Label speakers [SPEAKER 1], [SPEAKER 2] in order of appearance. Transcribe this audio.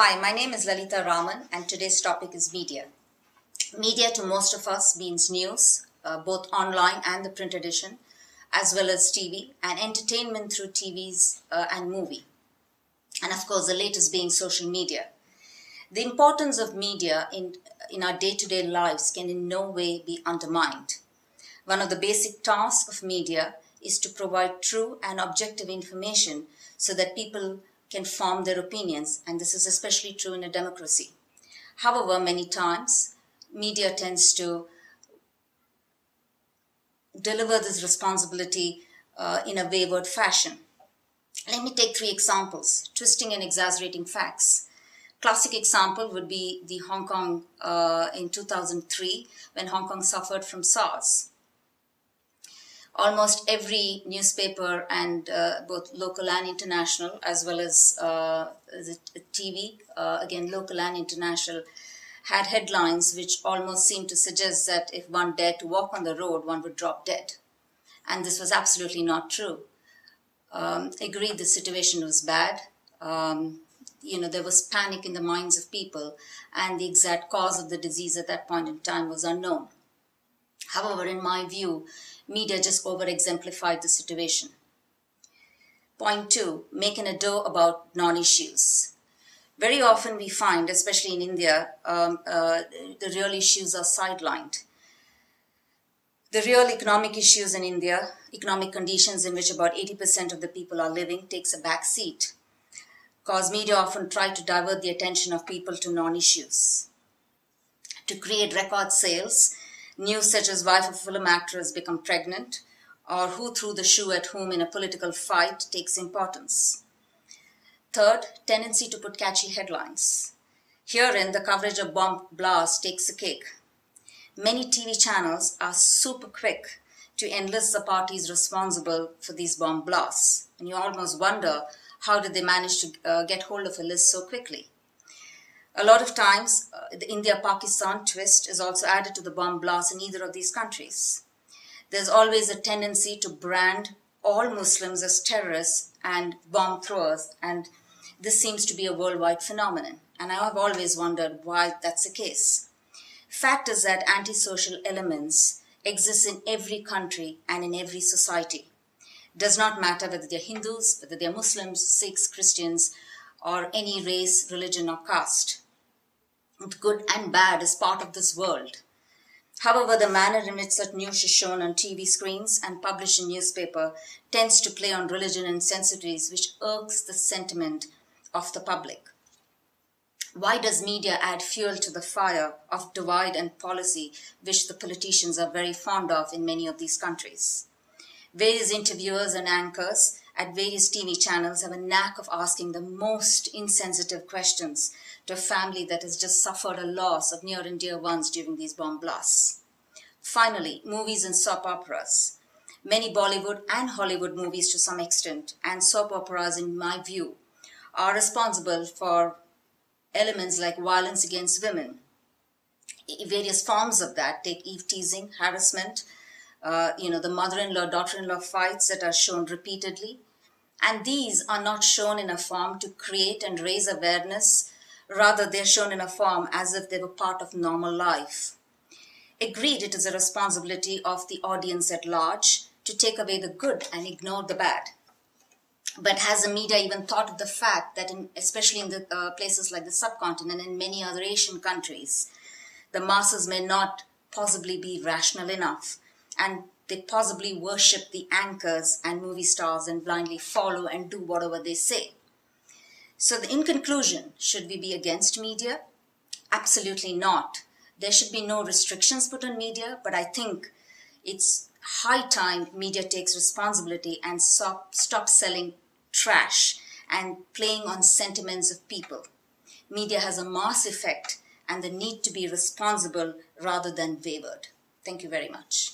[SPEAKER 1] Hi, my name is Lalita Raman and today's topic is media. Media to most of us means news, both online and the print edition, as well as TV and entertainment through TVs and movie. And of course, the latest being social media. The importance of media in our day-to-day lives can in no way be undermined. One of the basic tasks of media is to provide true and objective information so that people can form their opinions, and this is especially true in a democracy. However, many times, media tends to deliver this responsibility in a wayward fashion. Let me take three examples: twisting and exaggerating facts. Classic example would be the Hong Kong in 2003 when Hong Kong suffered from SARS. Almost every newspaper and both local and international, as well as the TV, again local and international, had headlines which almost seemed to suggest that if one dared to walk on the road, one would drop dead. And this was absolutely not true. Agreed, the situation was bad. There was panic in the minds of people, and the exact cause of the disease at that point in time was unknown. However, in my view, media just over-exemplified the situation. Point two, making a dough about non-issues. Very often we find, especially in India, the real issues are sidelined. The real economic issues in India, economic conditions in which about 80% of the people are living, takes a back seat, because media often try to divert the attention of people to non-issues. To create record sales, news such as wife of film actor has become pregnant, or who threw the shoe at whom in a political fight takes importance. Third, tendency to put catchy headlines. Herein, the coverage of bomb blasts takes a cake. Many TV channels are super quick to enlist the parties responsible for these bomb blasts. And you almost wonder, how did they manage to get hold of a list so quickly? A lot of times, the India-Pakistan twist is also added to the bomb blast in either of these countries. There's always a tendency to brand all Muslims as terrorists and bomb throwers, and this seems to be a worldwide phenomenon. And I have always wondered why that's the case. Fact is that antisocial elements exist in every country and in every society. It does not matter whether they're Hindus, whether they're Muslims, Sikhs, Christians, or any race, religion, or caste. Good and bad is part of this world. However, the manner in which such news is shown on TV screens and published in newspaper tends to play on religion and sensitivities, which irks the sentiment of the public. Why does media add fuel to the fire of divide and policy, which the politicians are very fond of in many of these countries? Various interviewers and anchors at various TV channels have a knack of asking the most insensitive questions to a family that has just suffered a loss of near and dear ones during these bomb blasts. Finally, movies and soap operas. Many Bollywood and Hollywood movies to some extent, and soap operas in my view, are responsible for elements like violence against women. Various forms of that take eve-teasing, harassment, the mother-in-law, daughter-in-law fights that are shown repeatedly. And these are not shown in a form to create and raise awareness. Rather, they're shown in a form as if they were part of normal life. Agreed, it is a responsibility of the audience at large to take away the good and ignore the bad. But has the media even thought of the fact that, especially in the places like the subcontinent and many other Asian countries, the masses may not possibly be rational enough, and they possibly worship the anchors and movie stars and blindly follow and do whatever they say. So in conclusion, should we be against media? Absolutely not. There should be no restrictions put on media, but I think it's high time media takes responsibility and stop selling trash and playing on sentiments of people. Media has a mass effect and the need to be responsible rather than wavered. Thank you very much.